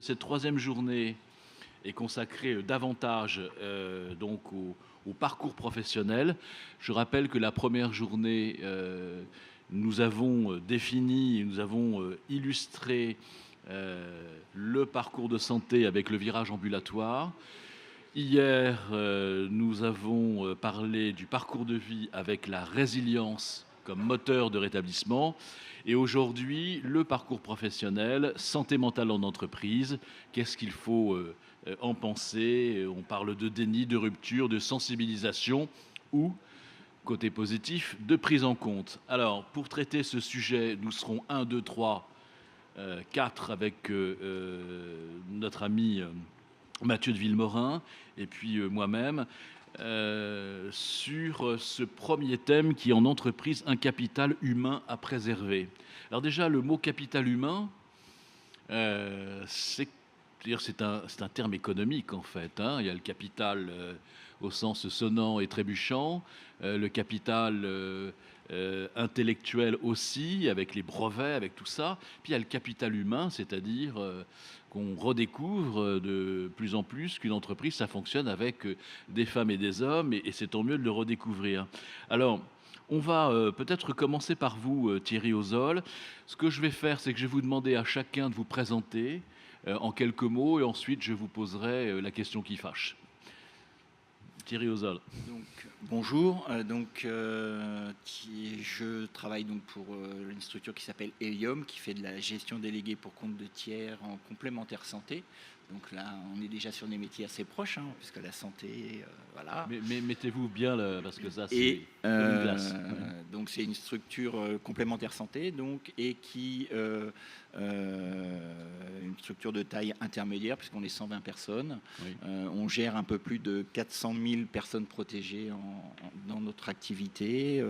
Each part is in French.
Cette troisième journée est consacrée davantage donc au parcours professionnel. Je rappelle que la première journée, nous avons défini, nous avons illustré le parcours de santé avec le virage ambulatoire. Hier, nous avons parlé du parcours de vie avec la résilience comme moteur de rétablissement. Et aujourd'hui, le parcours professionnel, santé mentale en entreprise, qu'est-ce qu'il faut en penser? On parle de déni, de rupture, de sensibilisation ou, côté positif, de prise en compte. Alors, pour traiter ce sujet, nous serons 1, 2, 3, 4 avec notre ami Mathieu de Villemorin et puis moi-même sur ce premier thème qui est en entreprise, un capital humain à préserver. Alors déjà, le mot capital humain, c'est un terme économique en fait, hein. Il y a le capital au sens sonnant et trébuchant, le capital intellectuel aussi, avec les brevets, avec tout ça. Puis il y a le capital humain, c'est-à-dire qu'on redécouvre de plus en plus qu'une entreprise, ça fonctionne avec des femmes et des hommes, et c'est tant mieux de le redécouvrir. Alors, on va peut-être commencer par vous, Thierry Ozol. Ce que je vais faire, c'est que je vais vous demander à chacun de vous présenter en quelques mots, et ensuite je vous poserai la question qui fâche. Thierry Ozol. Donc, bonjour. Je travaille donc pour une structure qui s'appelle Helium, qui fait de la gestion déléguée pour compte de tiers en complémentaire santé. Donc là, on est déjà sur des métiers assez proches, hein, puisque la santé, voilà. Mais mettez-vous bien là, parce que ça, c'est Et comme une glace. donc c'est une structure complémentaire santé, donc, et qui une structure de taille intermédiaire, puisqu'on est 120 personnes. Oui. On gère un peu plus de 400 000 personnes protégées dans notre activité,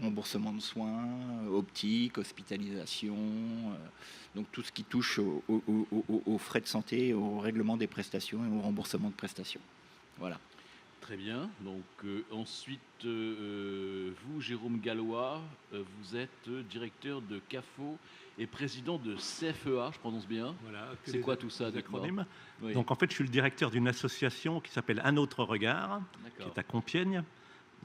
remboursement de soins, optique, hospitalisation, donc tout ce qui touche aux frais de santé, au règlement des prestations et au remboursement de prestations. Voilà. Très bien. Donc ensuite, vous, Jérôme Gallois, vous êtes directeur de CAFO et président de CFEA, je prononce bien. Voilà, c'est quoi tout ça, acronyme. Oui. Donc en fait, je suis le directeur d'une association qui s'appelle Un autre regard, qui est à Compiègne,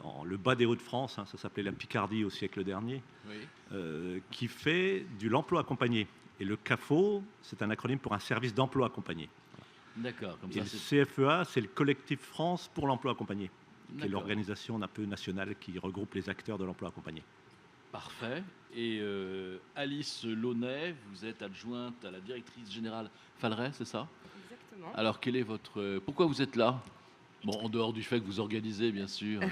dans le bas des Hauts-de-France, hein, ça s'appelait la Picardie au siècle dernier, Oui. qui fait de l'emploi accompagné. Et le CAFO, c'est un acronyme pour un service d'emploi accompagné. D'accord. Comme Et ça, le c'est... CFEA, c'est le collectif France pour l'emploi accompagné, qui est D'accord. l'organisation un peu nationale qui regroupe les acteurs de l'emploi accompagné. Parfait. Et Alice Launay, vous êtes adjointe à la directrice générale Falray, c'est ça? Exactement. Alors, quel est votre... Pourquoi vous êtes là? Bon, en dehors du fait que vous organisez, bien sûr.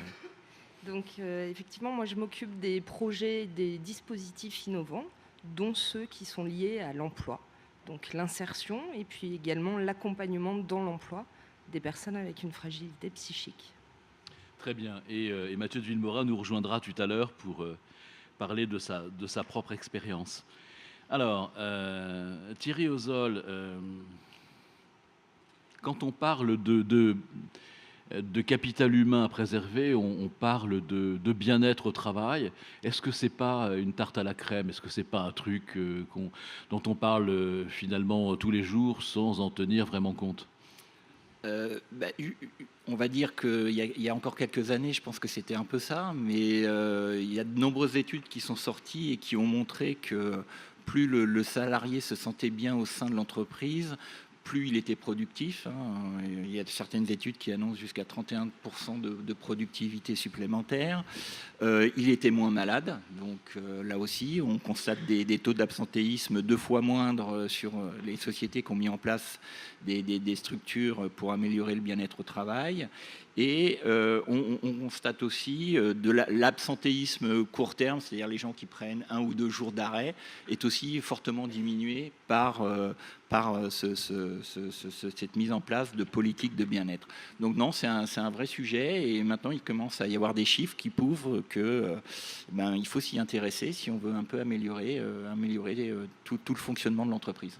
Donc, effectivement, moi, je m'occupe des projets, des dispositifs innovants, dont ceux qui sont liés à l'emploi. Donc, l'insertion et puis également l'accompagnement dans l'emploi des personnes avec une fragilité psychique. Très bien. Et Mathieu de Villemorin nous rejoindra tout à l'heure pour parler de sa propre expérience. Alors, Thierry Ozol, quand on parle de capital humain à préserver, on parle de bien-être au travail. Est-ce que c'est pas une tarte à la crème? Est-ce que c'est pas un truc dont on parle finalement tous les jours sans en tenir vraiment compte? On va dire qu'il y a encore quelques années, je pense que c'était un peu ça, mais il y a de nombreuses études qui sont sorties et qui ont montré que plus le salarié se sentait bien au sein de l'entreprise, plus il était productif, hein. Il y a certaines études qui annoncent jusqu'à 31% de productivité supplémentaire. Il était moins malade, donc là aussi, on constate des taux d'absentéisme 2 fois moindres sur les sociétés qui ont mis en place des structures pour améliorer le bien-être au travail. Et on constate aussi de l'absentéisme court terme, c'est-à-dire les gens qui prennent 1 ou 2 jours d'arrêt, est aussi fortement diminué par cette mise en place de politiques de bien-être. Donc non, c'est un vrai sujet, et maintenant il commence à y avoir des chiffres qui prouvent que il faut s'y intéresser si on veut un peu améliorer tout le fonctionnement de l'entreprise.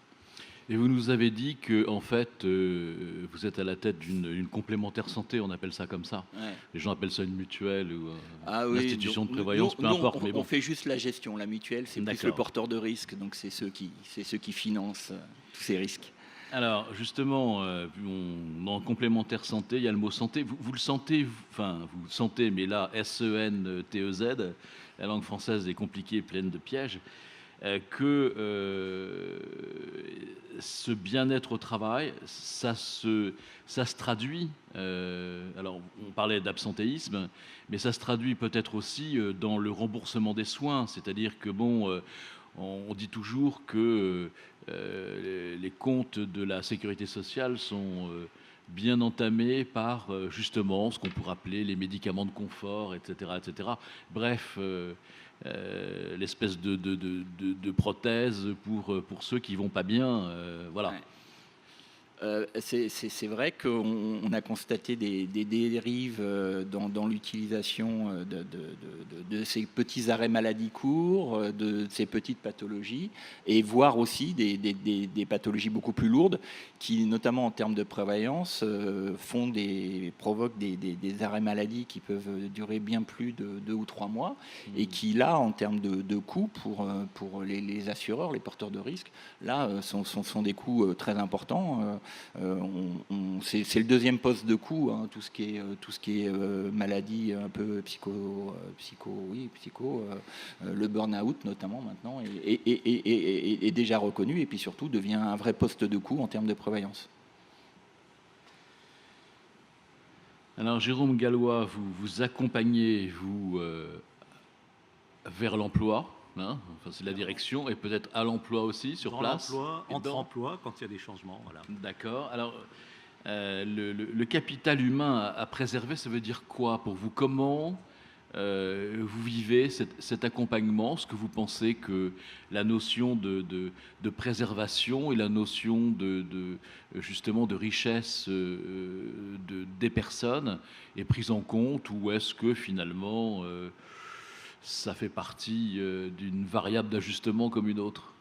Et vous nous avez dit que en fait, vous êtes à la tête d'une complémentaire santé, on appelle ça comme ça. Ouais. Les gens appellent ça une mutuelle ou une Oui, institution de prévoyance, peu importe. Mais bon. On fait juste la gestion. La mutuelle, c'est plus le porteur de risque, donc c'est ceux qui financent tous ces risques. Alors justement, dans le complémentaire santé, il y a le mot santé. Vous le sentez, vous le sentez, mais là, S-E-N-T-E-Z, la langue française est compliquée, pleine de pièges, que ce bien-être au travail, ça se traduit, alors on parlait d'absentéisme, mais ça se traduit peut-être aussi dans le remboursement des soins, c'est-à-dire que on dit toujours que les comptes de la sécurité sociale sont bien entamés par justement ce qu'on pourrait appeler les médicaments de confort, etc., etc. Bref, l'espèce de prothèse pour ceux qui vont pas bien, voilà. Ouais. C'est vrai qu'on a constaté des dérives dans l'utilisation de ces petits arrêts maladie courts, de ces petites pathologies, et voire aussi des pathologies beaucoup plus lourdes qui, notamment en termes de prévoyance, provoquent des arrêts maladie qui peuvent durer bien plus de 2 ou 3 mois, et qui, là, en termes de coûts pour les assureurs, les porteurs de risques, là, sont des coûts très importants. C'est le deuxième poste de coût, hein, tout ce qui est maladie un peu psycho, le burn-out notamment maintenant est déjà reconnu, et puis surtout devient un vrai poste de coût en termes de prévoyance. Alors Jérôme Gallois, vous accompagnez vers l'emploi, hein, enfin, c'est la direction, et peut-être à l'emploi aussi sur place. Entre emploi, quand il y a des changements. Voilà. D'accord. Alors le capital humain à préserver, ça veut dire quoi pour vous? Comment vous vivez cet accompagnement? Ce que vous pensez que la notion de préservation et la notion justement de richesse des personnes est prise en compte, ou est-ce que finalement ça fait partie d'une variable d'ajustement comme une autre?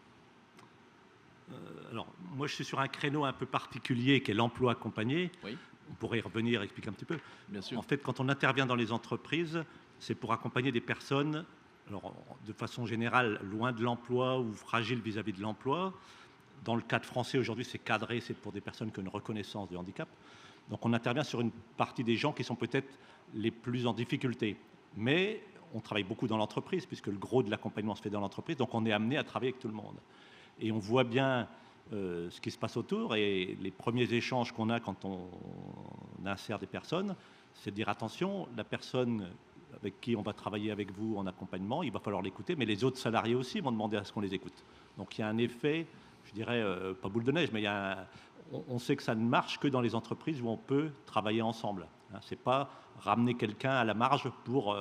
Alors, moi, je suis sur un créneau un peu particulier qui est l'emploi accompagné. Oui. On pourrait y revenir, expliquer un petit peu. Bien sûr. En fait, quand on intervient dans les entreprises, c'est pour accompagner des personnes, alors, de façon générale, loin de l'emploi ou fragiles vis-à-vis de l'emploi. Dans le cadre français, aujourd'hui, c'est cadré, c'est pour des personnes qui ont une reconnaissance de handicap. Donc, on intervient sur une partie des gens qui sont peut-être les plus en difficulté. Mais on travaille beaucoup dans l'entreprise, puisque le gros de l'accompagnement se fait dans l'entreprise. Donc, on est amené à travailler avec tout le monde. Et on voit bien ce qui se passe autour, et les premiers échanges qu'on a quand on insère des personnes, c'est de dire attention, la personne avec qui on va travailler avec vous en accompagnement, il va falloir l'écouter, mais les autres salariés aussi vont demander à ce qu'on les écoute. Donc il y a un effet, je dirais, pas boule de neige, mais on sait que ça ne marche que dans les entreprises où on peut travailler ensemble. Ce n'est pas ramener quelqu'un à la marge pour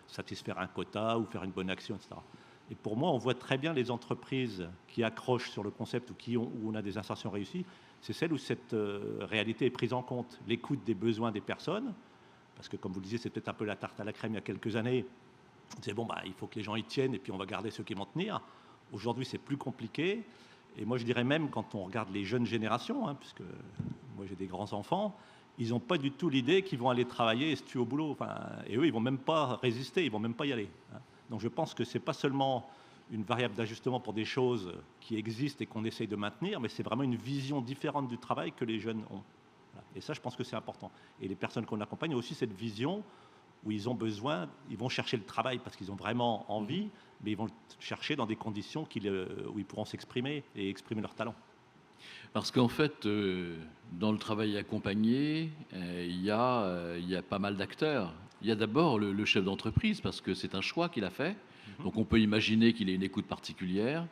satisfaire un quota ou faire une bonne action, etc. Et pour moi, on voit très bien les entreprises qui accrochent sur le concept où on a des insertions réussies, c'est celle où cette réalité est prise en compte. L'écoute des besoins des personnes, parce que comme vous le disiez, c'est peut-être un peu la tarte à la crème il y a quelques années. C'est bon, il faut que les gens y tiennent et puis on va garder ceux qui vont tenir. Aujourd'hui, c'est plus compliqué. Et moi, je dirais même, quand on regarde les jeunes générations, puisque moi j'ai des grands-enfants, ils n'ont pas du tout l'idée qu'ils vont aller travailler et se tuer au boulot. Et eux, ils ne vont même pas résister, ils ne vont même pas y aller. Donc je pense que ce n'est pas seulement une variable d'ajustement pour des choses qui existent et qu'on essaye de maintenir, mais c'est vraiment une vision différente du travail que les jeunes ont. Voilà. Et ça, je pense que c'est important. Et les personnes qu'on accompagne ont aussi cette vision où ils ont besoin, ils vont chercher le travail parce qu'ils ont vraiment envie, mais ils vont le chercher dans des conditions où ils pourront s'exprimer et exprimer leurs talents. Parce qu'en fait, dans le travail accompagné, il y a pas mal d'acteurs. Il y a d'abord le chef d'entreprise, parce que c'est un choix qu'il a fait. Donc on peut imaginer qu'il ait une écoute particulière.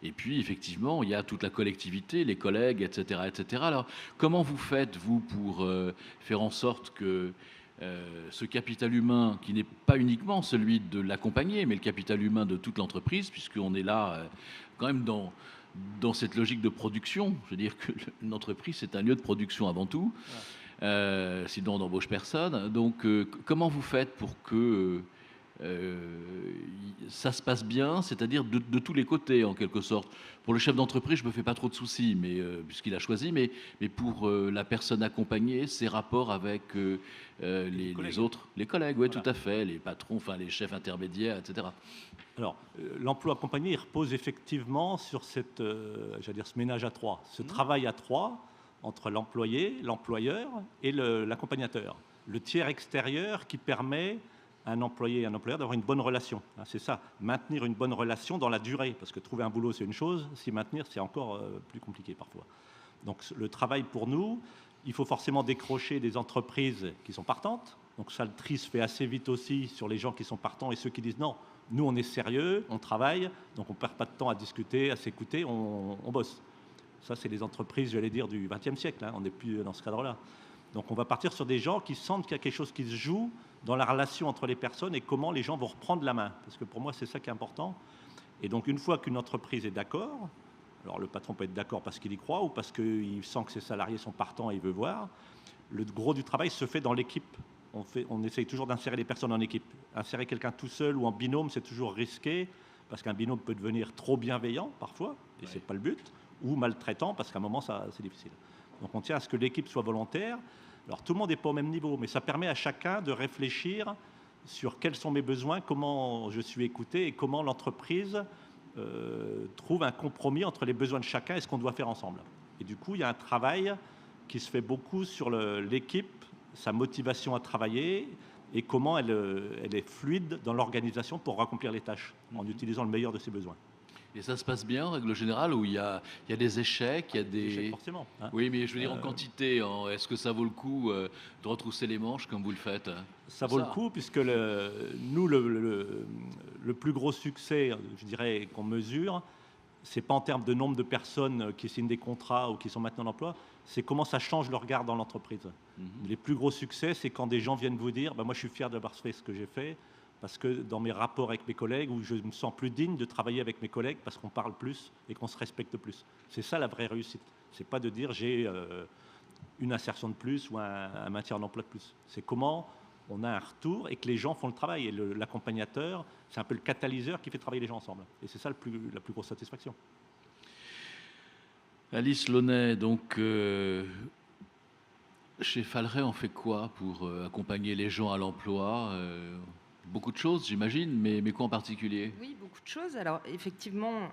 Et puis, effectivement, il y a toute la collectivité, les collègues, etc., etc. Alors, comment vous faites, vous, pour faire en sorte que ce capital humain, qui n'est pas uniquement celui de l'accompagné, mais le capital humain de toute l'entreprise, puisqu'on est là quand même dans cette logique de production. Je veux dire que une entreprise, c'est un lieu de production avant tout. Sinon, on n'embauche personne. Donc, comment vous faites pour que ça se passe bien, c'est-à-dire de tous les côtés en quelque sorte. Pour le chef d'entreprise, je me fais pas trop de soucis, mais puisqu'il a choisi, mais pour la personne accompagnée, ses rapports avec les autres, les collègues, oui, Voilà. tout à fait, les patrons, enfin les chefs intermédiaires, etc. Alors, l'emploi accompagné, il repose effectivement sur j'allais dire, ce ménage à trois, ce travail à trois entre l'employé, l'employeur et l'accompagnateur. Le tiers extérieur qui permet à un employé et un employeur d'avoir une bonne relation. Hein, c'est ça, maintenir une bonne relation dans la durée, parce que trouver un boulot, c'est une chose, s'y maintenir, c'est encore plus compliqué parfois. Donc, le travail pour nous, il faut forcément décrocher des entreprises qui sont partantes. Donc, ça, le tri se fait assez vite aussi sur les gens qui sont partants et ceux qui disent non. Nous, on est sérieux, on travaille, donc on ne perd pas de temps à discuter, à s'écouter, on bosse. Ça, c'est les entreprises, j'allais dire, du XXe siècle. Hein, on n'est plus dans ce cadre-là. Donc, on va partir sur des gens qui sentent qu'il y a quelque chose qui se joue dans la relation entre les personnes et comment les gens vont reprendre la main. Parce que pour moi, c'est ça qui est important. Et donc, une fois qu'une entreprise est d'accord, alors le patron peut être d'accord parce qu'il y croit ou parce qu'il sent que ses salariés sont partants et il veut voir, le gros du travail se fait dans l'équipe. On essaye toujours d'insérer les personnes en équipe. Insérer quelqu'un tout seul ou en binôme, c'est toujours risqué, parce qu'un binôme peut devenir trop bienveillant parfois, et ce n'est pas le but, ou maltraitant, parce qu'à un moment, c'est difficile. Donc on tient à ce que l'équipe soit volontaire. Alors tout le monde n'est pas au même niveau, mais ça permet à chacun de réfléchir sur quels sont mes besoins, comment je suis écouté, et comment l'entreprise trouve un compromis entre les besoins de chacun et ce qu'on doit faire ensemble. Et du coup, il y a un travail qui se fait beaucoup sur l'équipe, sa motivation à travailler et comment elle est fluide dans l'organisation pour accomplir les tâches en utilisant le meilleur de ses besoins. Et ça se passe bien en règle générale, où il y a des échecs, il y a Des échecs, des... forcément. Hein. Oui, mais je veux dire en quantité, est-ce que ça vaut le coup de retrousser les manches comme vous le faites, hein? Ça vaut le coup puisque nous, le plus gros succès, je dirais, qu'on mesure, c'est pas en termes de nombre de personnes qui signent des contrats ou qui sont maintenant en emploi, c'est comment ça change le regard dans l'entreprise. Les plus gros succès, c'est quand des gens viennent vous dire moi je suis fier d'avoir fait ce que j'ai fait, parce que dans mes rapports avec mes collègues, où je me sens plus digne de travailler avec mes collègues parce qu'on parle plus et qu'on se respecte plus. C'est ça la vraie réussite. C'est pas de dire j'ai une insertion de plus ou un maintien en emploi de plus. C'est comment on a un retour et que les gens font le travail. Et l'accompagnateur, c'est un peu le catalyseur qui fait travailler les gens ensemble. Et c'est ça la plus grosse satisfaction. Alice Launay, donc chez Falleret, on fait quoi pour accompagner les gens à l'emploi? Beaucoup de choses, j'imagine, mais quoi en particulier? Oui, beaucoup de choses. Alors effectivement,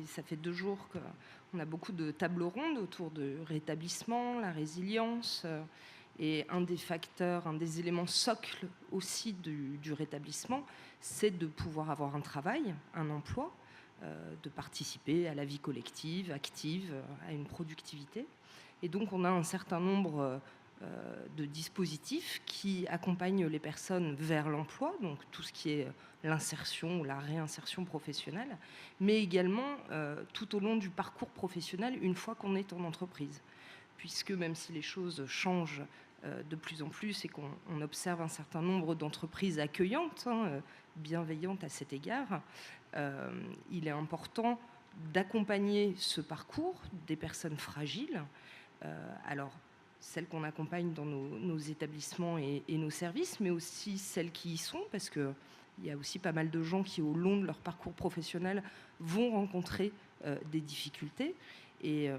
ça fait 2 jours qu'on a beaucoup de tables rondes autour de rétablissement, la résilience, et un des facteurs, un des éléments socles aussi du rétablissement, c'est de pouvoir avoir un travail, un emploi, de participer à la vie collective, active, à une productivité. Et donc on a un certain nombre de dispositifs qui accompagnent les personnes vers l'emploi, donc tout ce qui est l'insertion ou la réinsertion professionnelle, mais également tout au long du parcours professionnel une fois qu'on est en entreprise. Puisque même si les choses changent de plus en plus et qu'on observe un certain nombre d'entreprises accueillantes, bienveillantes à cet égard, il est important d'accompagner ce parcours des personnes fragiles. Alors, celles qu'on accompagne dans nos établissements et nos services, mais aussi celles qui y sont, parce qu'il y a aussi pas mal de gens qui, au long de leur parcours professionnel, vont rencontrer des difficultés. Et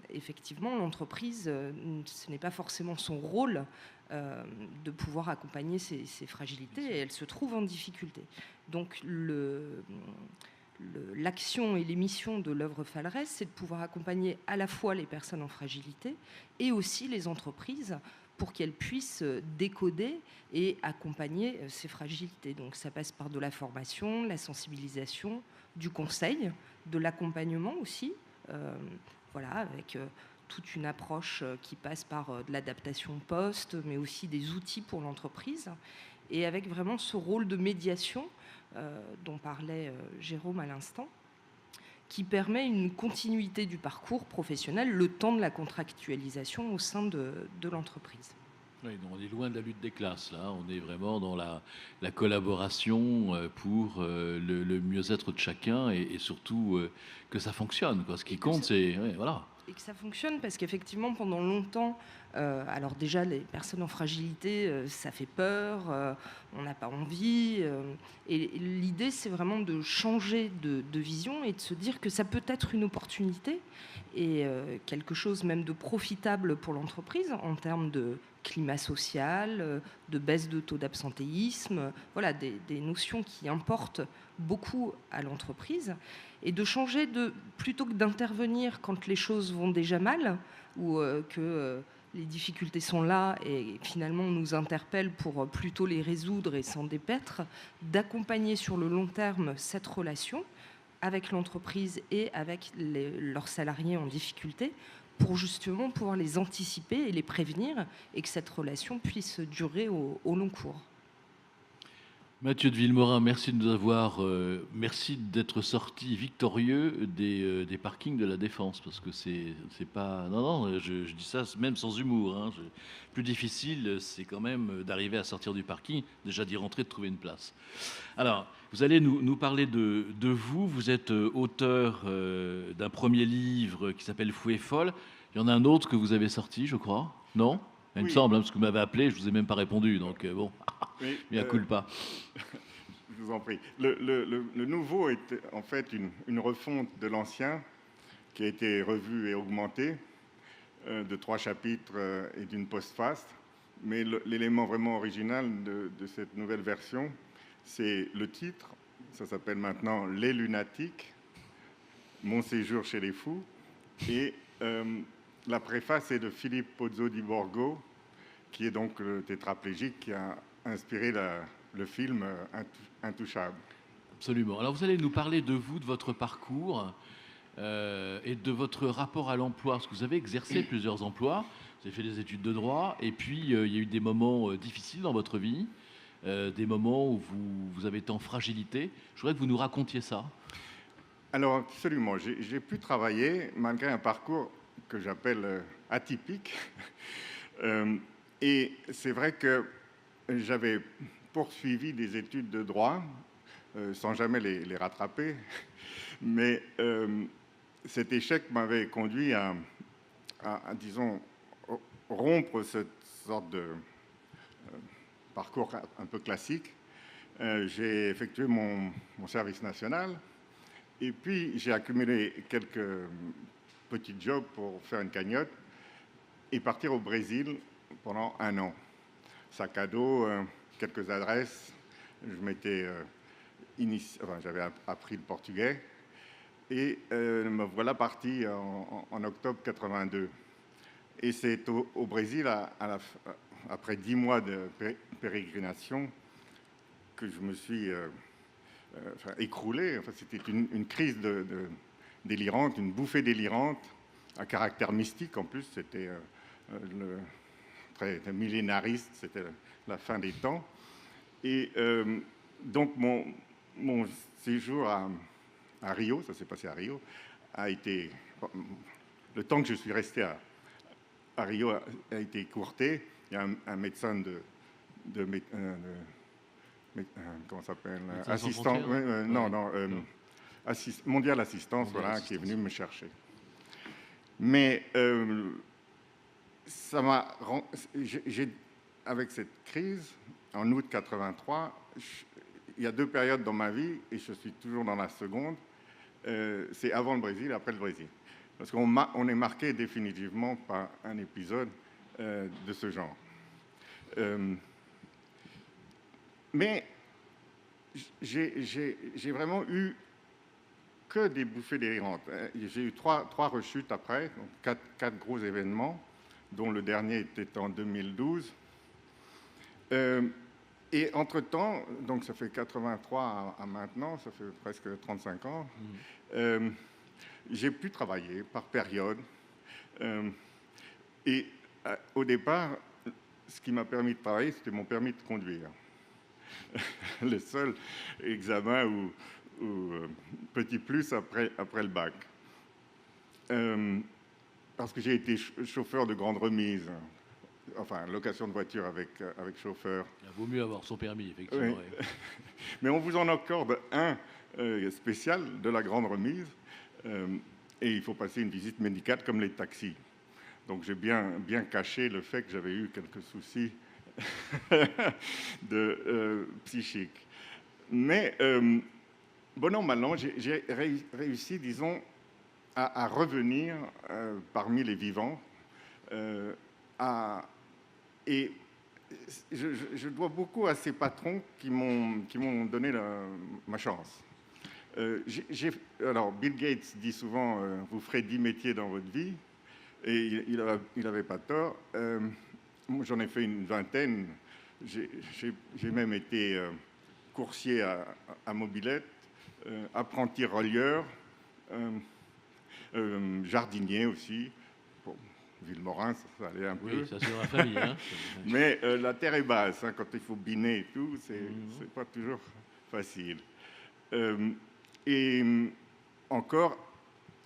effectivement, l'entreprise, ce n'est pas forcément son rôle de pouvoir accompagner ces fragilités, et elle se trouve en difficulté. Donc, l'action et les missions de l'œuvre Falleret, c'est de pouvoir accompagner à la fois les personnes en fragilité et aussi les entreprises pour qu'elles puissent décoder et accompagner ces fragilités. Donc ça passe par de la formation, la sensibilisation, du conseil, de l'accompagnement aussi, voilà, avec toute une approche qui passe par de l'adaptation poste, mais aussi des outils pour l'entreprise, et avec vraiment ce rôle de médiation dont parlait Jérôme à l'instant, qui permet une continuité du parcours professionnel le temps de la contractualisation au sein de l'entreprise. Oui, donc on est loin de la lutte des classes, là. On est vraiment dans la collaboration pour le mieux-être de chacun et surtout que ça fonctionne, quoi. Ce qui compte, c'est... Ouais, voilà. et que ça fonctionne, parce qu'effectivement, pendant longtemps, alors déjà, les personnes en fragilité, ça fait peur, on n'a pas envie. Et l'idée, c'est vraiment de changer de vision et de se dire que ça peut être une opportunité et quelque chose même de profitable pour l'entreprise en termes de climat social, de baisse de taux d'absentéisme, voilà, des notions qui importent beaucoup à l'entreprise, et de changer plutôt que d'intervenir quand les choses vont déjà mal ou que les difficultés sont là et finalement on nous interpelle pour plutôt les résoudre et s'en dépaître, d'accompagner sur le long terme cette relation avec l'entreprise et avec leurs salariés en difficulté pour justement pouvoir les anticiper et les prévenir et que cette relation puisse durer au long cours. Mathieu de Villemorin, merci de nous avoir, merci d'être sorti victorieux des parkings de la Défense, parce que c'est pas, non, je dis ça même sans humour, hein, plus difficile, c'est quand même d'arriver à sortir du parking, déjà d'y rentrer, de trouver une place. Alors, vous allez nous parler de vous. Vous êtes auteur d'un premier livre qui s'appelle Fou et folle. Il y en a un autre que vous avez sorti, je crois, non? Il me Oui. semble, hein, parce que vous m'avez appelé, je vous ai même pas répondu, donc bon, Oui, il culpa. je vous en prie. Le nouveau est en fait une refonte de l'ancien qui a été revu et augmenté de 3 chapitres et d'une postface. Mais l'élément vraiment original de cette nouvelle version, c'est le titre. Ça s'appelle maintenant Les Lunatiques, Mon séjour chez les fous. Et la préface est de Philippe Pozzo di Borgo, qui est donc le tétraplégique qui a inspiré le film Intouchable. Absolument. Alors vous allez nous parler de vous, de votre parcours et de votre rapport à l'emploi, parce que vous avez exercé plusieurs emplois, vous avez fait des études de droit, et puis il y a eu des moments difficiles dans votre vie, des moments où vous avez été en fragilité. Je voudrais que vous nous racontiez ça. Alors absolument, j'ai pu travailler malgré un parcours que j'appelle atypique. Et c'est vrai que j'avais poursuivi des études de droit sans jamais les rattraper, mais cet échec m'avait conduit à, disons, rompre cette sorte de parcours un peu classique. J'ai effectué mon service national et puis j'ai accumulé quelques petits jobs pour faire une cagnotte et partir au Brésil pendant 1 an. Sac à dos, quelques adresses. Je m'étais j'avais appris le portugais et me voilà parti en octobre 82. Et c'est au Brésil, après 10 mois de pérégrination, que je me suis écroulé. Enfin, c'était une crise délirante, une bouffée délirante, à caractère mystique en plus. C'était très millénariste, c'était la fin des temps. Et donc mon séjour à Rio, ça s'est passé à Rio, a été... Le temps que je suis resté à Rio a été écourté. Il y a un médecin comment ça s'appelle, assistant, mondial assistance, voilà, qui est venu me chercher. Mais ça m'a, avec cette crise, en août 83, il y a 2 périodes dans ma vie, et je suis toujours dans la seconde. C'est avant le Brésil et après le Brésil. Parce qu'on est marqué définitivement par un épisode de ce genre. Mais j'ai vraiment eu que des bouffées délirantes. J'ai eu 3 rechutes après, donc 4 gros événements, dont le dernier était en 2012. Et entre-temps, donc ça fait 83 à maintenant, ça fait presque 35 ans, j'ai pu travailler par période. Et au départ, ce qui m'a permis de travailler, c'était mon permis de conduire. Le seul examen ou petit plus après le bac. Parce que j'ai été chauffeur de grande remise, enfin location de voiture avec chauffeur. Il vaut mieux avoir son permis, effectivement. Oui. Oui. Mais on vous en accorde un spécial de la grande remise. et il faut passer une visite médicale comme les taxis. Donc j'ai bien caché le fait que j'avais eu quelques soucis psychiques. Mais bon an, mal an, j'ai réussi, disons, à revenir parmi les vivants. Et je dois beaucoup à ces patrons qui m'ont donné ma chance. Alors, Bill Gates dit souvent vous ferez 10 métiers dans votre vie, et il n'avait pas tort. Moi, j'en ai fait une vingtaine. J'ai même été coursier à mobilette, apprenti relieur, jardinier aussi. Bon, Villemorin, ça allait un peu. Oui, ça c'est dans la famille. Hein. Mais la terre est basse, hein, quand il faut biner et tout, c'est pas toujours facile. Et encore,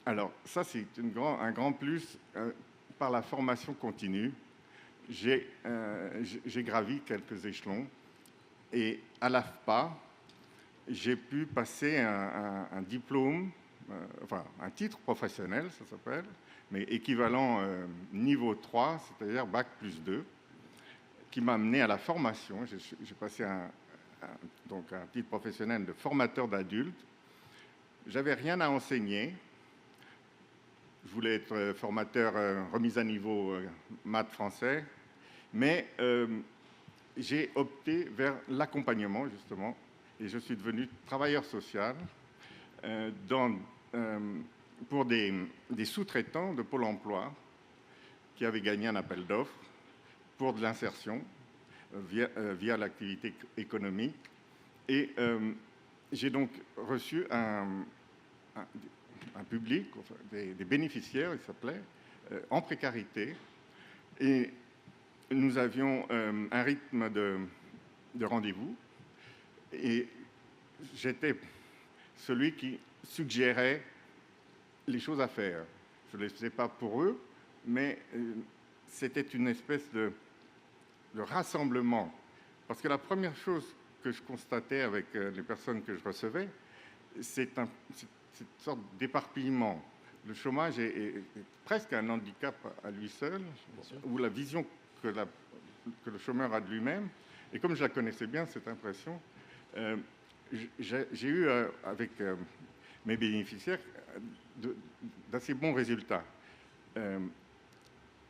alors ça c'est un grand plus, par la formation continue, j'ai gravi quelques échelons, et à l'AFPA, j'ai pu passer un diplôme, enfin un titre professionnel, ça s'appelle, mais équivalent niveau 3, c'est-à-dire Bac plus 2, qui m'a amené à la formation. J'ai passé donc un titre professionnel de formateur d'adultes. J'avais rien à enseigner. Je voulais être formateur remise à niveau maths français, mais j'ai opté vers l'accompagnement, justement, et je suis devenu travailleur social pour des sous-traitants de Pôle emploi qui avaient gagné un appel d'offres pour de l'insertion via l'activité économique. Et j'ai donc reçu un public, enfin, des bénéficiaires, il s'appelait, en précarité. Et nous avions un rythme de rendez-vous. Et j'étais celui qui suggérait les choses à faire. Je ne les faisais pas pour eux, mais c'était une espèce de rassemblement. Parce que la première chose que je constatais avec les personnes que je recevais, c'est cette sorte d'éparpillement. Le chômage est presque un handicap à lui seul, ou la vision que le chômeur a de lui-même. Et comme je la connaissais bien, cette impression, j'ai eu avec mes bénéficiaires d'assez bons résultats.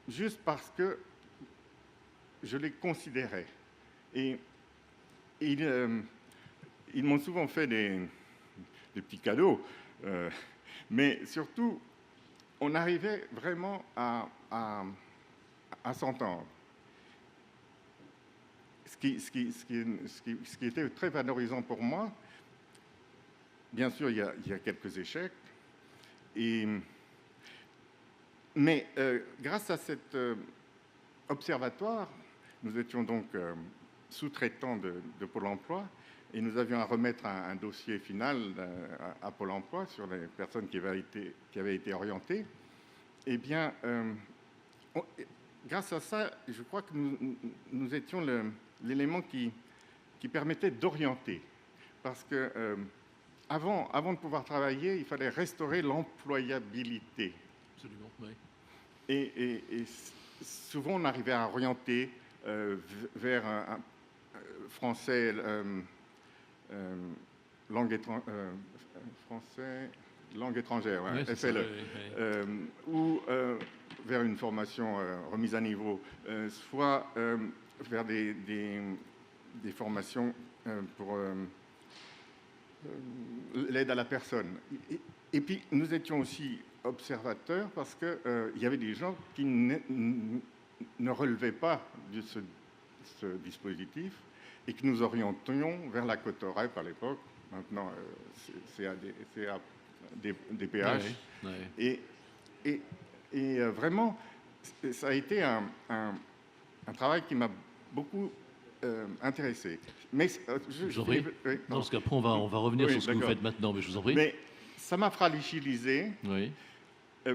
Juste parce que je les considérais. Et ils m'ont souvent fait des petits cadeaux, mais surtout, on arrivait vraiment à s'entendre. Ce qui était très valorisant pour moi. Bien sûr, il y a quelques échecs, mais grâce à cet observatoire, nous étions donc sous-traitants de Pôle emploi, et nous avions à remettre un dossier final à Pôle emploi sur les personnes qui avaient été orientées. Eh bien, grâce à ça, je crois que nous étions l'élément qui permettait d'orienter. Parce que avant de pouvoir travailler, il fallait restaurer l'employabilité. Absolument, oui. Et souvent, on arrivait à orienter vers un français, langue étrangère, ouais, Ouais, FLE, ouais. ou vers une formation remise à niveau, soit vers des formations pour l'aide à la personne. Et puis, nous étions aussi observateurs parce qu'il y avait des gens qui ne relevaient pas de ce dispositif et que nous orientions vers la Cotorep à l'époque. Maintenant, c'est à des PH. Ouais. Et vraiment, ça a été un travail qui m'a beaucoup intéressé. Mais je vous en prie. Non, parce qu'après, on va revenir sur ce que vous faites maintenant, mais je vous en prie. Mais ça m'a fragilisé, oui.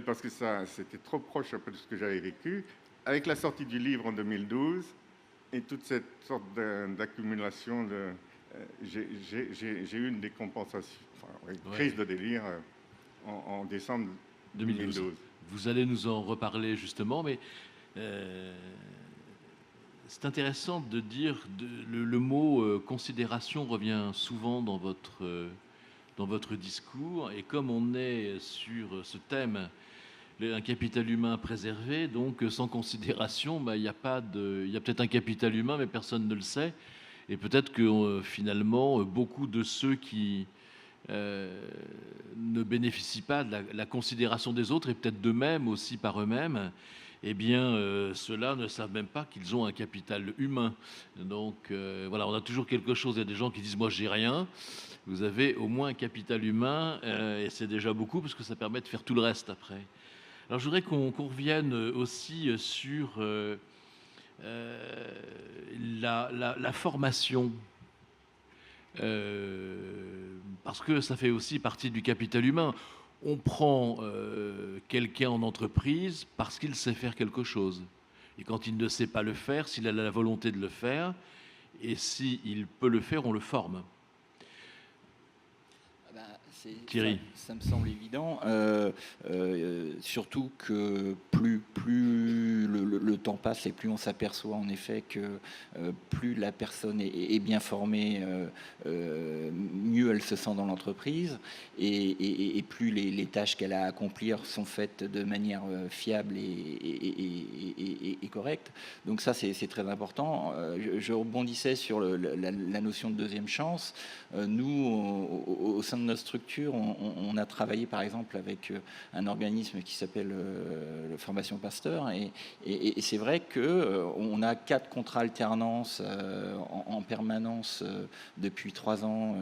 Parce que c'était trop proche un peu de ce que j'avais vécu. Avec la sortie du livre en 2012 et toute cette sorte d'accumulation, j'ai eu une décompensation, une crise de délire en décembre 2012. Vous allez nous en reparler justement, mais c'est intéressant de dire le mot considération revient souvent dans votre discours, et comme on est sur ce thème, un capital humain préservé, donc sans considération, il y a peut-être un capital humain, mais personne ne le sait, et peut-être que finalement beaucoup de ceux qui ne bénéficient pas de la considération des autres, et peut-être d'eux-mêmes aussi par eux-mêmes, eh bien, ceux-là ne savent même pas qu'ils ont un capital humain. Donc, voilà, on a toujours quelque chose. Il y a des gens qui disent « moi, j'ai rien ». Vous avez au moins un capital humain, et c'est déjà beaucoup, parce que ça permet de faire tout le reste après. Alors, je voudrais qu'on revienne aussi sur la formation. Parce que ça fait aussi partie du capital humain. On prend quelqu'un en entreprise parce qu'il sait faire quelque chose. Et quand il ne sait pas le faire, s'il a la volonté de le faire, et s'il peut le faire, on le forme. Thierry. Ça me semble évident, surtout que plus le temps passe et plus on s'aperçoit en effet que plus la personne est bien formée, mieux elle se sent dans l'entreprise, et plus les tâches qu'elle a à accomplir sont faites de manière fiable et correcte. Donc ça, c'est très important. Je rebondissais sur la notion de deuxième chance. Nous, au sein de notre structure, on a travaillé par exemple avec un organisme qui s'appelle Formation Pasteur, et c'est vrai qu'on a 4 contrats alternance en permanence depuis 3 ans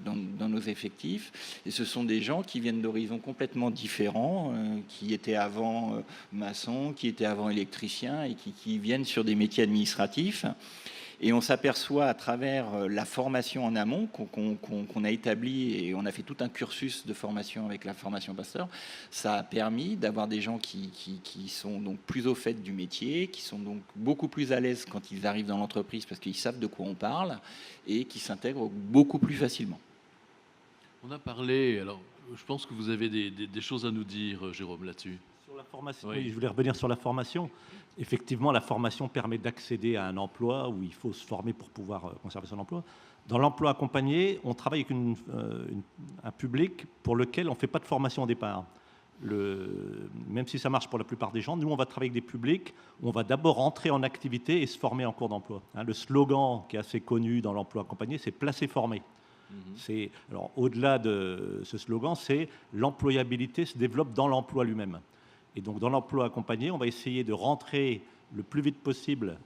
dans nos effectifs, et ce sont des gens qui viennent d'horizons complètement différents, qui étaient avant maçons, qui étaient avant électriciens, et qui viennent sur des métiers administratifs. Et on s'aperçoit à travers la formation en amont qu'on a établie, et on a fait tout un cursus de formation avec la Formation Pasteur. Ça a permis d'avoir des gens qui sont donc plus au fait du métier, qui sont donc beaucoup plus à l'aise quand ils arrivent dans l'entreprise parce qu'ils savent de quoi on parle, et qui s'intègrent beaucoup plus facilement. On a parlé, alors je pense que vous avez des choses à nous dire, Jérôme, là-dessus. Sur la formation, Oui. oui, je voulais revenir sur la formation. Effectivement, la formation permet d'accéder à un emploi où il faut se former pour pouvoir conserver son emploi. Dans l'emploi accompagné, on travaille avec un public pour lequel on ne fait pas de formation au départ. Même si ça marche pour la plupart des gens, nous, on va travailler avec des publics où on va d'abord entrer en activité et se former en cours d'emploi. Le slogan qui est assez connu dans l'emploi accompagné, c'est « placer, former ». Alors, au-delà de ce slogan, c'est l'employabilité se développe dans l'emploi lui-même. Et donc, dans l'emploi accompagné, on va essayer de rentrer le plus vite possible,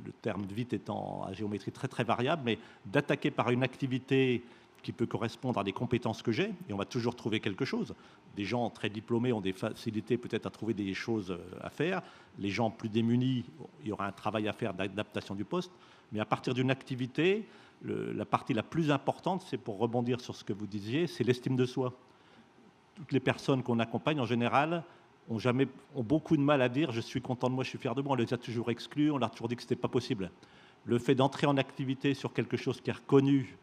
le terme vite étant à géométrie très très variable, mais d'attaquer par une activité qui peut correspondre à des compétences que j'ai, et on va toujours trouver quelque chose. Des gens très diplômés ont des facilités peut-être à trouver des choses à faire. Les gens plus démunis, il y aura un travail à faire d'adaptation du poste. Mais à partir d'une activité, la partie la plus importante, c'est, pour rebondir sur ce que vous disiez, c'est l'estime de soi. Toutes les personnes qu'on accompagne, en général, ont beaucoup de mal à dire « je suis content de moi, je suis fier de moi ». On les a toujours exclus, on leur a toujours dit que ce n'était pas possible. Le fait d'entrer en activité sur quelque chose qui est reconnu,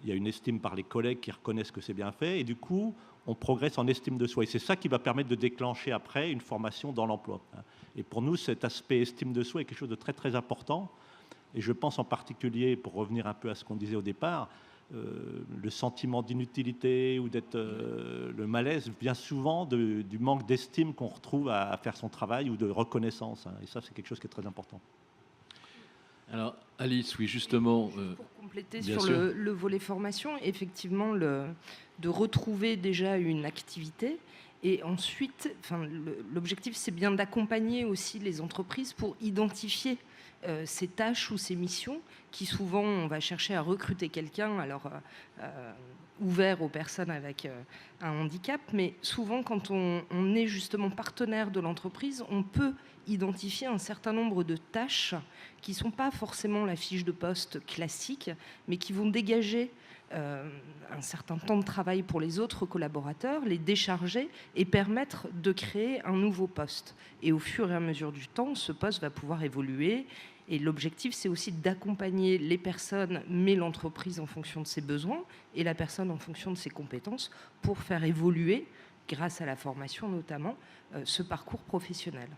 il y a une estime par les collègues qui reconnaissent que c'est bien fait, et du coup, on progresse en estime de soi. Et c'est ça qui va permettre de déclencher après une formation dans l'emploi. Et pour nous, cet aspect estime de soi est quelque chose de très très important. Et je pense en particulier, pour revenir un peu à ce qu'on disait au départ, le sentiment d'inutilité ou d'être le malaise vient souvent du manque d'estime qu'on retrouve à faire son travail, ou de reconnaissance. Et ça, c'est quelque chose qui est très important. Alors, Alice, oui, justement... Pour compléter sur le volet formation, effectivement, de retrouver déjà une activité. Et ensuite, l'objectif, c'est bien d'accompagner aussi les entreprises pour identifier ces tâches ou ces missions qui, souvent, on va chercher à recruter quelqu'un, alors ouvert aux personnes avec un handicap, mais souvent, quand on est justement partenaire de l'entreprise, on peut identifier un certain nombre de tâches qui ne sont pas forcément la fiche de poste classique, mais qui vont dégager un certain temps de travail pour les autres collaborateurs, les décharger et permettre de créer un nouveau poste. Et au fur et à mesure du temps, ce poste va pouvoir évoluer. Et l'objectif, c'est aussi d'accompagner les personnes, mais l'entreprise en fonction de ses besoins et la personne en fonction de ses compétences, pour faire évoluer grâce à la formation notamment, ce parcours professionnel.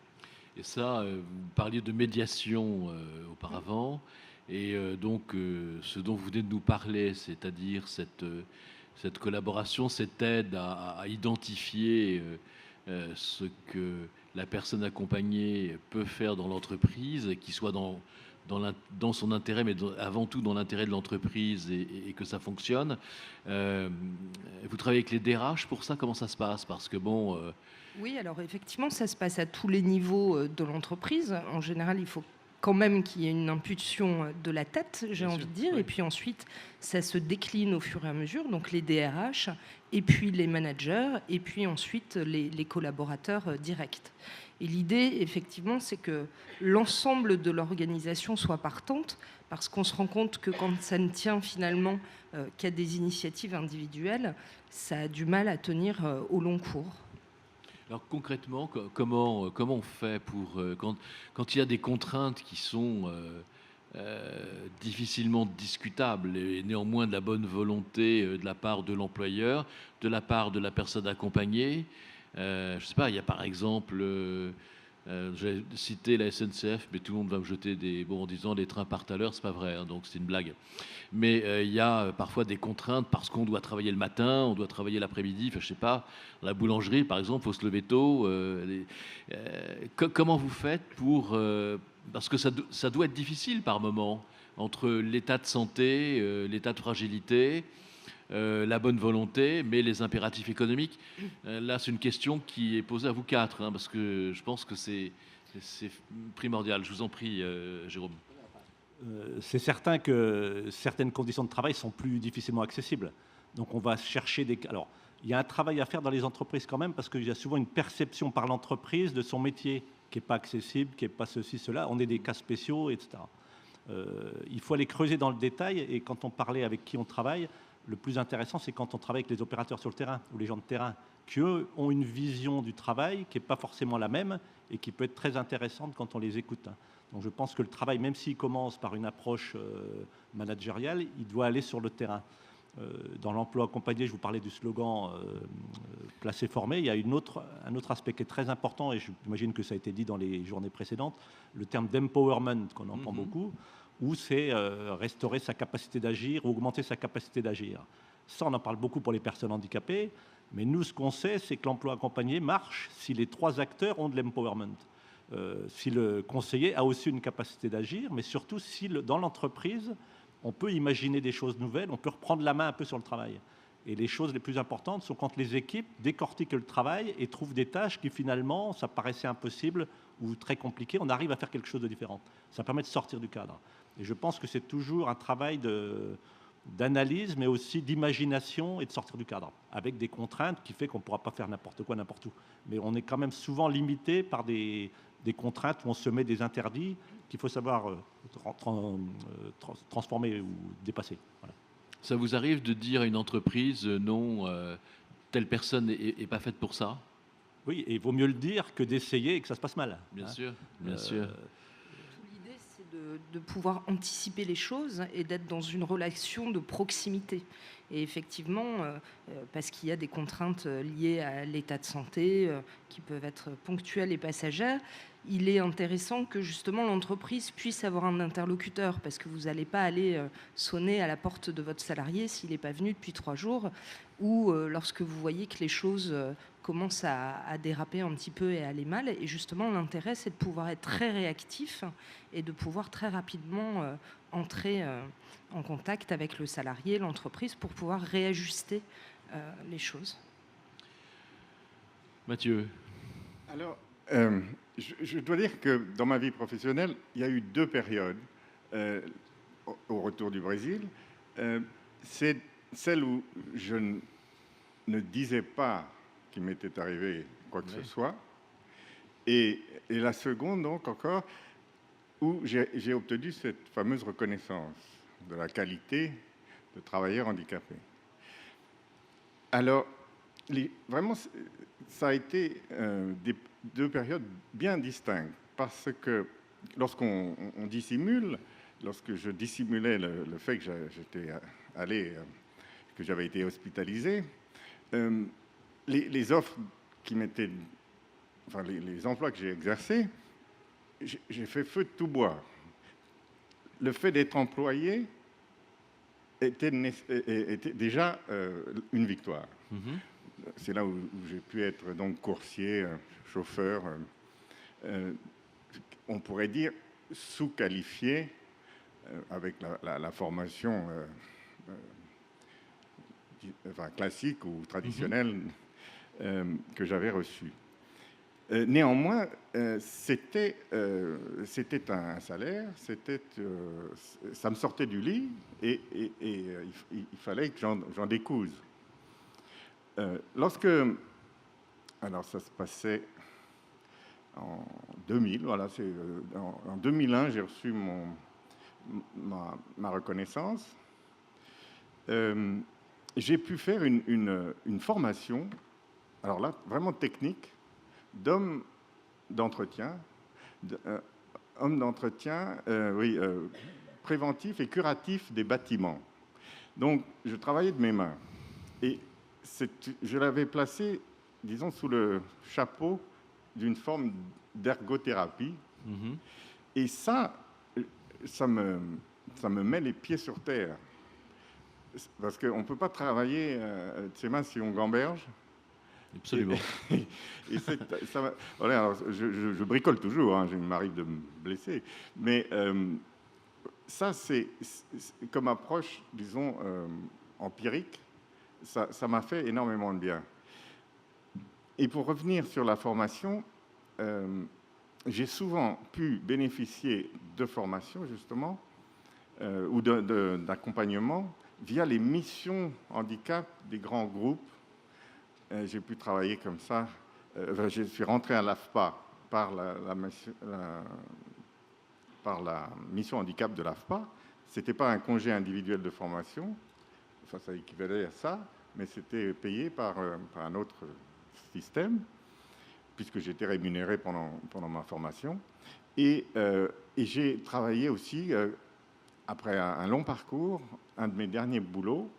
Et ça, vous parliez de médiation auparavant, et donc ce dont vous venez de nous parler, c'est-à-dire cette collaboration, cette aide à identifier ce que la personne accompagnée peut faire dans l'entreprise, qui soit dans son intérêt, mais avant tout dans l'intérêt de l'entreprise et que ça fonctionne. Vous travaillez avec les DRH pour ça? Comment ça se passe? Parce que bon... Oui, alors effectivement, ça se passe à tous les niveaux de l'entreprise. En général, il faut quand même qu'il y ait une impulsion de la tête, j'ai Bien envie sûr, de dire. oui. Et puis ensuite, ça se décline au fur et à mesure. Donc les DRH, et puis les managers, et puis ensuite les collaborateurs directs. Et l'idée, effectivement, c'est que l'ensemble de l'organisation soit partante, parce qu'on se rend compte que quand ça ne tient finalement qu'à des initiatives individuelles, ça a du mal à tenir au long cours. Alors concrètement, comment on fait pour quand il y a des contraintes qui sont difficilement discutables et néanmoins de la bonne volonté de la part de l'employeur, de la part de la personne accompagnée. Je ne sais pas, il y a par exemple, j'ai cité la SNCF, mais tout le monde va me jeter des en disant les trains partent à l'heure, c'est pas vrai, hein, donc c'est une blague. Mais il y a parfois des contraintes parce qu'on doit travailler le matin, on doit travailler l'après-midi, enfin, je sais pas, la boulangerie par exemple, il faut se lever tôt. Comment vous faites pour... parce que ça doit être difficile par moment, entre l'état de santé, l'état de fragilité, la bonne volonté, mais les impératifs économiques. Là, c'est une question qui est posée à vous quatre, hein, parce que je pense que c'est primordial. Je vous en prie, Jérôme. C'est certain que certaines conditions de travail sont plus difficilement accessibles. Donc on va chercher des... Alors, il y a un travail à faire dans les entreprises quand même, parce qu'il y a souvent une perception par l'entreprise de son métier qui n'est pas accessible, qui n'est pas ceci, cela. On est des cas spéciaux, etc. Il faut aller creuser dans le détail, et quand on parlait avec qui on travaille, le plus intéressant, c'est quand on travaille avec les opérateurs sur le terrain, ou les gens de terrain, qui, eux, ont une vision du travail qui n'est pas forcément la même, et qui peut être très intéressante quand on les écoute. Donc je pense que le travail, même s'il commence par une approche managériale, il doit aller sur le terrain. Dans l'emploi accompagné, je vous parlais du slogan placé formé, il y a un autre aspect qui est très important, et j'imagine que ça a été dit dans les journées précédentes, le terme d'empowerment qu'on entend beaucoup, où c'est restaurer sa capacité d'agir, augmenter sa capacité d'agir. Ça, on en parle beaucoup pour les personnes handicapées, mais nous, ce qu'on sait, c'est que l'emploi accompagné marche si les trois acteurs ont de l'empowerment. Si le conseiller a aussi une capacité d'agir, mais surtout si dans l'entreprise, on peut imaginer des choses nouvelles, on peut reprendre la main un peu sur le travail. Et les choses les plus importantes sont quand les équipes décortiquent le travail et trouvent des tâches qui finalement, ça paraissait impossible ou très compliqué, on arrive à faire quelque chose de différent. Ça permet de sortir du cadre. Et je pense que c'est toujours un travail d'analyse, mais aussi d'imagination et de sortir du cadre, avec des contraintes qui fait qu'on ne pourra pas faire n'importe quoi, n'importe où. Mais on est quand même souvent limité par des contraintes où on se met des interdits qu'il faut savoir transformer ou dépasser. Voilà. Ça vous arrive de dire à une entreprise non, telle personne n'est pas faite pour ça? Oui, et il vaut mieux le dire que d'essayer et que ça se passe mal. Bien sûr, bien sûr. L'idée, c'est de pouvoir anticiper les choses et d'être dans une relation de proximité. Et effectivement, parce qu'il y a des contraintes liées à l'état de santé qui peuvent être ponctuelles et passagères, il est intéressant que justement l'entreprise puisse avoir un interlocuteur, parce que vous n'allez pas aller sonner à la porte de votre salarié s'il n'est pas venu depuis 3 jours, ou lorsque vous voyez que les choses commencent à déraper un petit peu et à aller mal. Et justement, l'intérêt, c'est de pouvoir être très réactif et de pouvoir très rapidement entrer en contact avec le salarié, l'entreprise, pour pouvoir réajuster les choses. Mathieu. Alors, je dois dire que dans ma vie professionnelle, il y a eu 2 périodes au retour du Brésil. C'est celle où je ne disais pas qu'il m'était arrivé quoi que ce soit. Et la seconde, donc, encore, où j'ai obtenu cette fameuse reconnaissance de la qualité de travailleur handicapé. Alors, vraiment, ça a été des 2 périodes bien distinctes, parce que lorsqu'on dissimule, lorsque je dissimulais le fait que j'étais allé, que j'avais été hospitalisé, les offres qui m'étaient... Enfin, les emplois que j'ai exercés, j'ai fait feu de tout bois. Le fait d'être employé était déjà une victoire. C'est là où j'ai pu être donc coursier, chauffeur, on pourrait dire sous-qualifié avec la formation enfin, classique ou traditionnelle que j'avais reçue. Néanmoins, c'était un salaire, ça me sortait du lit et il fallait que j'en découse. Alors ça se passait en 2000, voilà, en 2001, j'ai reçu ma reconnaissance. J'ai pu faire une formation, alors là, vraiment technique, d'homme d'entretien, préventif et curatif des bâtiments. Donc, je travaillais de mes mains. Et je l'avais placé, disons, sous le chapeau d'une forme d'ergothérapie. Et ça me met les pieds sur terre. Parce qu'on ne peut pas travailler de ses mains si on gamberge. Absolument. Voilà, alors, je bricole toujours, hein, il m'arrive de me blesser. Mais ça, c'est comme approche, disons, empirique, ça m'a fait énormément de bien. Et pour revenir sur la formation, j'ai souvent pu bénéficier de formations, justement, ou d'accompagnement via les missions handicap des grands groupes. J'ai pu travailler comme ça. Je suis rentré à l'AFPA par la mission handicap de l'AFPA. Ce n'était pas un congé individuel de formation, enfin, ça équivalait à ça, mais c'était payé par un autre système, puisque j'étais rémunéré pendant ma formation. Et j'ai travaillé aussi, après un long parcours, un de mes derniers boulots,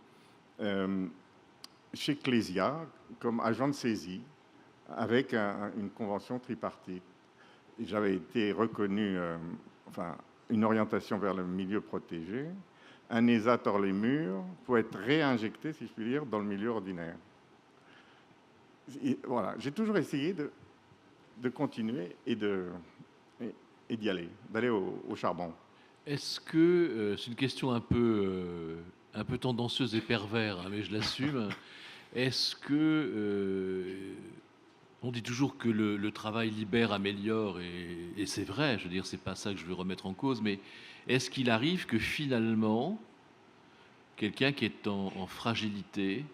chez Clésia, comme agent de saisie, avec une convention tripartite. J'avais été reconnu, une orientation vers le milieu protégé, un ESAT hors les murs, pour être réinjecté, si je puis dire, dans le milieu ordinaire. Et voilà, j'ai toujours essayé de continuer et d'y aller, d'aller au charbon. Est-ce que, c'est une question un peu tendancieuse et pervers, hein, mais je l'assume, est-ce que, on dit toujours que le travail libère, améliore, et c'est vrai, je veux dire, c'est pas ça que je veux remettre en cause, mais est-ce qu'il arrive que finalement, quelqu'un qui est en fragilité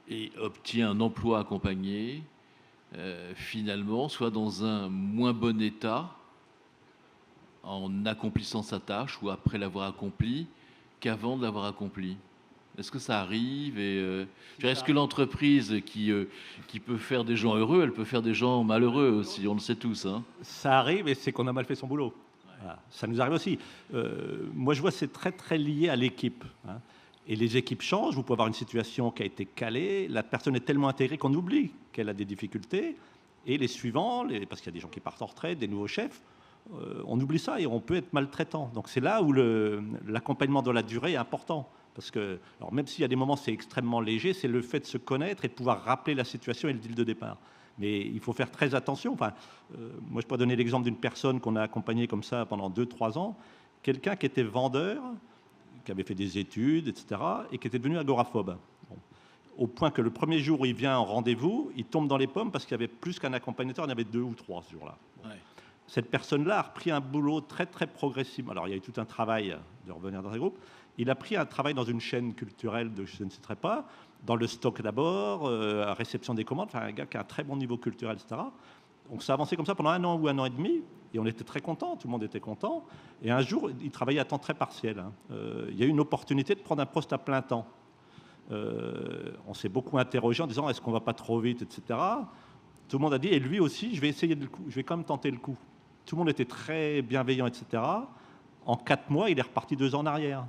et obtient un emploi accompagné, finalement, soit dans un moins bon état en accomplissant sa tâche ou après l'avoir accomplie qu'avant de l'avoir accomplie? Est-ce que ça arrive? Et est-ce que l'entreprise qui peut faire des gens heureux, elle peut faire des gens malheureux aussi? On le sait tous. Hein. Ça arrive, et c'est qu'on a mal fait son boulot. Voilà. Ça nous arrive aussi. Moi, je vois que c'est très, très lié à l'équipe. Hein. Et les équipes changent. Vous pouvez avoir une situation qui a été calée. La personne est tellement intégrée qu'on oublie qu'elle a des difficultés. Et les suivants, parce qu'il y a des gens qui partent en retraite, des nouveaux chefs, on oublie ça et on peut être maltraitant. Donc c'est là où l'accompagnement dans la durée est important. Parce que, alors même s'il y a des moments où c'est extrêmement léger, c'est le fait de se connaître et de pouvoir rappeler la situation et le deal de départ. Mais il faut faire très attention. Enfin, moi, je pourrais donner l'exemple d'une personne qu'on a accompagnée comme ça pendant 2-3 ans. Quelqu'un qui était vendeur, qui avait fait des études, etc., et qui était devenu agoraphobe. Bon. Au point que le premier jour où il vient en rendez-vous, il tombe dans les pommes parce qu'il y avait plus qu'un accompagnateur, il y en avait 2 ou 3 ce jour-là. Ouais. Cette personne-là a repris un boulot très, très progressif. Alors, il y a eu tout un travail de revenir dans un groupe. Il a pris un travail dans une chaîne culturelle de je ne citerai pas, dans le stock d'abord, à réception des commandes, enfin un gars qui a un très bon niveau culturel, etc. Donc ça a avancé comme ça pendant 1 an ou 1 an et demi, et on était très contents, tout le monde était content. Et un jour, il travaillait à temps très partiel. Hein. Il y a eu une opportunité de prendre un poste à plein temps. On s'est beaucoup interrogé en disant est-ce qu'on ne va pas trop vite, etc. Tout le monde a dit, et lui aussi, je vais essayer le coup, je vais quand même tenter le coup. Tout le monde était très bienveillant, etc. En 4 mois, il est reparti 2 ans en arrière.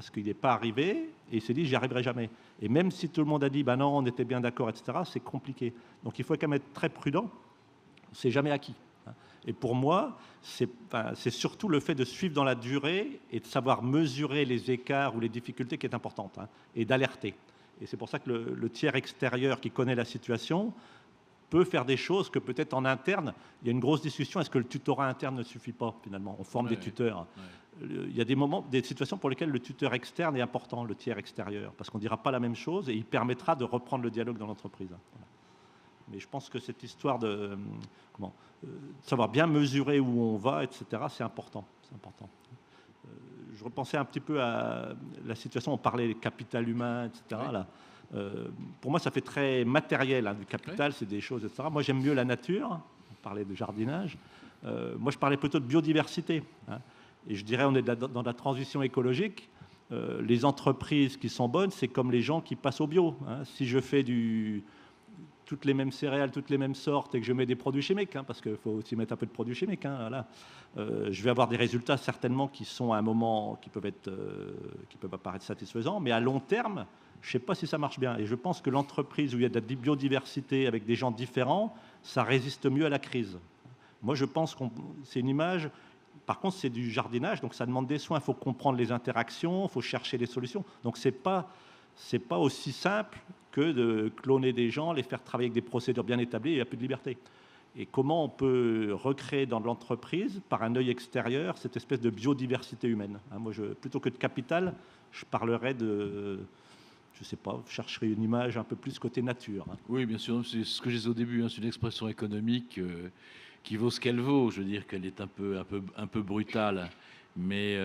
parce qu'il n'est pas arrivé et il s'est dit, j'y arriverai jamais. Et même si tout le monde a dit, non, on était bien d'accord, etc., c'est compliqué. Donc il faut quand même être très prudent. C'est jamais acquis. Et pour moi, c'est surtout le fait de suivre dans la durée et de savoir mesurer les écarts ou les difficultés qui est importante, et d'alerter. Et c'est pour ça que le tiers extérieur qui connaît la situation peut faire des choses que peut-être en interne, il y a une grosse discussion. Est-ce que le tutorat interne ne suffit pas finalement? On forme des tuteurs. Il y a des situations pour lesquelles le tuteur externe est important, le tiers extérieur, parce qu'on ne dira pas la même chose et il permettra de reprendre le dialogue dans l'entreprise. Voilà. Mais je pense que cette histoire de savoir bien mesurer où on va, etc., c'est important. Je repensais un petit peu à la situation, on parlait des capital humain, etc. Là. Pour moi, ça fait très matériel, du capital, c'est des choses, etc. Moi, j'aime mieux la nature. On parlait de jardinage. Moi, je parlais plutôt de biodiversité. Et je dirais, on est dans la transition écologique. Les entreprises qui sont bonnes, c'est comme les gens qui passent au bio. Si je fais toutes les mêmes céréales, toutes les mêmes sortes, et que je mets des produits chimiques, parce qu'il faut aussi mettre un peu de produits chimiques, voilà. Je vais avoir des résultats certainement qui sont à un moment qui peuvent apparaître satisfaisants, mais à long terme, je ne sais pas si ça marche bien. Et je pense que l'entreprise où il y a de la biodiversité avec des gens différents, ça résiste mieux à la crise. Moi, je pense que c'est une image. Par contre, c'est du jardinage, donc ça demande des soins. Il faut comprendre les interactions, il faut chercher des solutions. Donc, c'est pas aussi simple que de cloner des gens, les faire travailler avec des procédures bien établies, il n'y a plus de liberté. Et comment on peut recréer dans l'entreprise, par un œil extérieur, cette espèce de biodiversité humaine. Moi, plutôt que de capital, je parlerais je ne sais pas, je chercherais une image un peu plus côté nature. Oui, bien sûr, c'est ce que je disais au début, c'est une expression économique qui vaut ce qu'elle vaut. Je veux dire qu'elle est un peu brutale, mais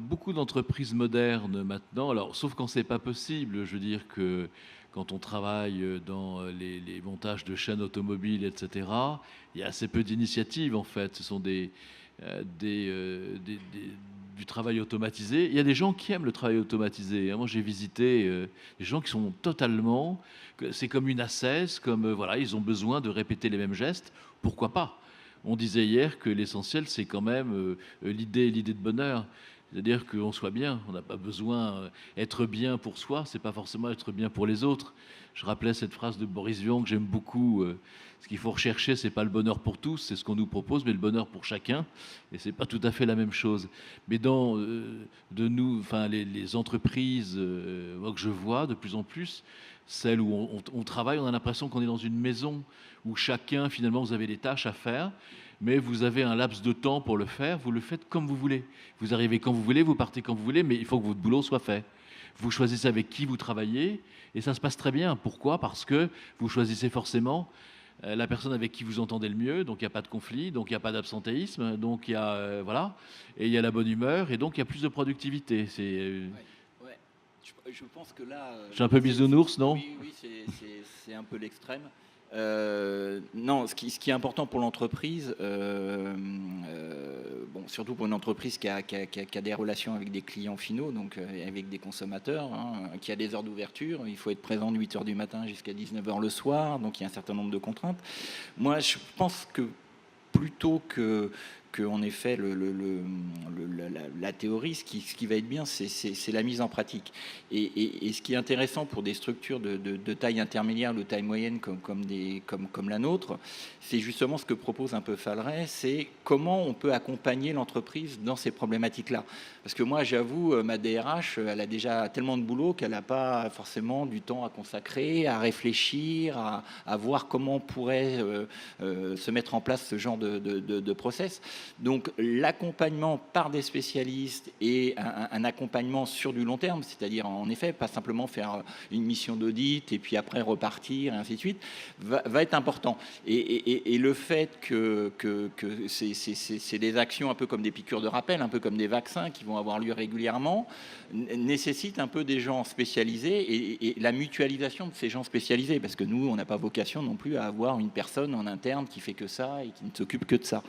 beaucoup d'entreprises modernes maintenant, alors sauf quand c'est pas possible, je veux dire que quand on travaille dans les montages de chaînes automobiles, etc., il y a assez peu d'initiatives en fait. Ce sont du travail automatisé. Il y a des gens qui aiment le travail automatisé. Moi, j'ai visité des gens qui sont totalement... C'est comme une ascèse, voilà, ils ont besoin de répéter les mêmes gestes. Pourquoi pas? On disait hier que l'essentiel, c'est quand même l'idée de bonheur. C'est-à-dire qu'on soit bien. On n'a pas besoin d'être bien pour soi. C'est pas forcément être bien pour les autres. Je rappelais cette phrase de Boris Vian que j'aime beaucoup. Ce qu'il faut rechercher, c'est pas le bonheur pour tous, c'est ce qu'on nous propose, mais le bonheur pour chacun. Et c'est pas tout à fait la même chose. Mais dans les entreprises que je vois de plus en plus, celles où on travaille, on a l'impression qu'on est dans une maison où chacun, finalement, vous avez des tâches à faire, mais vous avez un laps de temps pour le faire, vous le faites comme vous voulez. Vous arrivez quand vous voulez, vous partez quand vous voulez, mais il faut que votre boulot soit fait. Vous choisissez avec qui vous travaillez, et ça se passe très bien. Pourquoi? Parce que vous choisissez forcément la personne avec qui vous entendez le mieux, donc il n'y a pas de conflit, donc il n'y a pas d'absentéisme, donc il y a voilà, et il y a la bonne humeur, et donc il y a plus de productivité. Je pense que là... J'ai un peu bisounours, non? Oui, c'est un peu l'extrême. Non, ce qui est important pour l'entreprise, surtout pour une entreprise qui a des relations avec des clients finaux, donc avec des consommateurs, qui a des heures d'ouverture, il faut être présent de 8h du matin jusqu'à 19h le soir, donc il y a un certain nombre de contraintes. Moi, je pense que plutôt que en effet la théorie, ce qui va être bien, c'est la mise en pratique. Et ce qui est intéressant pour des structures de taille intermédiaire, de taille moyenne comme la nôtre, c'est justement ce que propose un peu Falleret, c'est comment on peut accompagner l'entreprise dans ces problématiques-là. Parce que moi, j'avoue, ma DRH, elle a déjà tellement de boulot qu'elle n'a pas forcément du temps à consacrer, à réfléchir, à voir comment on pourrait se mettre en place ce genre de process. Donc l'accompagnement par des spécialistes et un accompagnement sur du long terme, c'est-à-dire en effet pas simplement faire une mission d'audit et puis après repartir et ainsi de suite, va être important. Et le fait que c'est des actions un peu comme des piqûres de rappel, un peu comme des vaccins qui vont avoir lieu régulièrement, nécessite un peu des gens spécialisés et la mutualisation de ces gens spécialisés, parce que nous, on n'a pas vocation non plus à avoir une personne en interne qui fait que ça et qui ne s'occupe que de ça.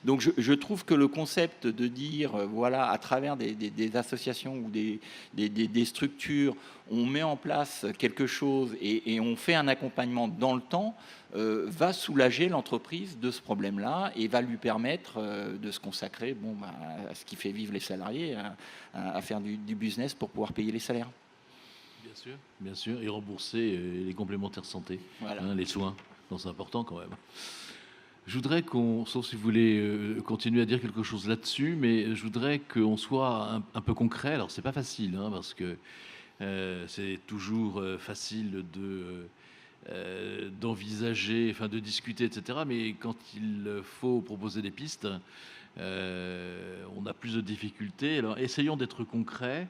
Donc je trouve que le concept de dire, voilà, à travers des associations ou des structures, on met en place quelque chose et on fait un accompagnement dans le temps, va soulager l'entreprise de ce problème-là et va lui permettre de se consacrer à ce qui fait vivre les salariés, à faire du business pour pouvoir payer les salaires. Bien sûr, et rembourser les complémentaires santé, Voilà. Les soins, donc c'est important quand même. Je voudrais sauf si vous voulez continuer à dire quelque chose là-dessus, mais je voudrais qu'on soit un peu concret. Alors c'est pas facile, parce que c'est toujours facile d'envisager, enfin de discuter, etc. Mais quand il faut proposer des pistes, on a plus de difficultés. Alors essayons d'être concrets.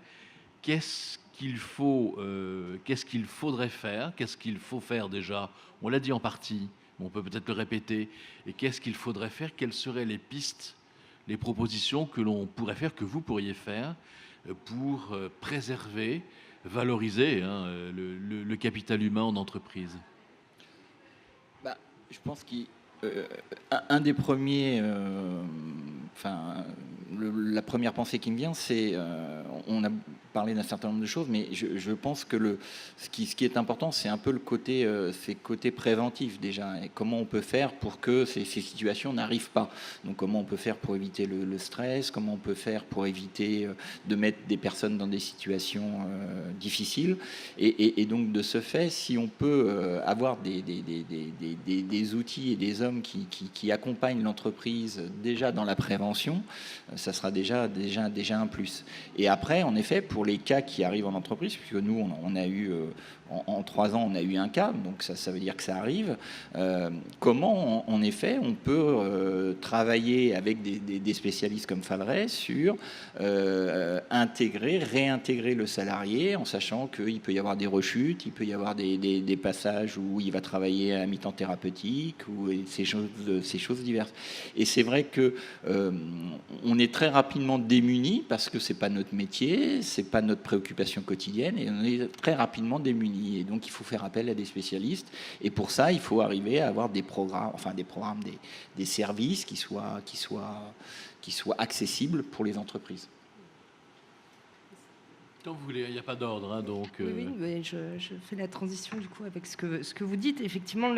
Qu'est-ce qu'il faudrait faire? Qu'est-ce qu'il faut faire déjà? On l'a dit en partie, mais on peut peut-être le répéter. Et qu'est-ce qu'il faudrait faire? Quelles seraient les pistes, les propositions que l'on pourrait faire, que vous pourriez faire pour préserver, valoriser le capital humain en entreprise? Je pense qu'un des premiers, la première pensée qui me vient, c'est, on a parlé d'un certain nombre de choses, mais je pense que ce qui est important, c'est un peu le côté préventif déjà, et comment on peut faire pour que ces situations n'arrivent pas. Donc comment on peut faire pour éviter le stress, comment on peut faire pour éviter de mettre des personnes dans des situations difficiles, et donc de ce fait, si on peut avoir des outils et des hommes qui accompagnent l'entreprise déjà dans la prévention, ça sera déjà un plus. Et après, en effet, pour les cas qui arrivent en entreprise, puisque nous, on a eu, en 3 ans, on a eu un cas, donc ça veut dire que ça arrive, comment, en effet, on peut travailler avec des spécialistes comme Fadrey sur réintégrer le salarié, en sachant qu'il peut y avoir des rechutes, il peut y avoir des passages où il va travailler à mi-temps thérapeutique, ou ces choses diverses. Et c'est vrai que on est très rapidement démunis, parce que c'est pas notre métier, c'est pas notre préoccupation quotidienne, et on est très rapidement démunis. Et donc il faut faire appel à des spécialistes. Et pour ça, il faut arriver à avoir des services qui soient accessibles pour les entreprises. Quand vous voulez, il n'y a pas d'ordre, donc. Oui, mais je fais la transition du coup avec ce que vous dites. Effectivement,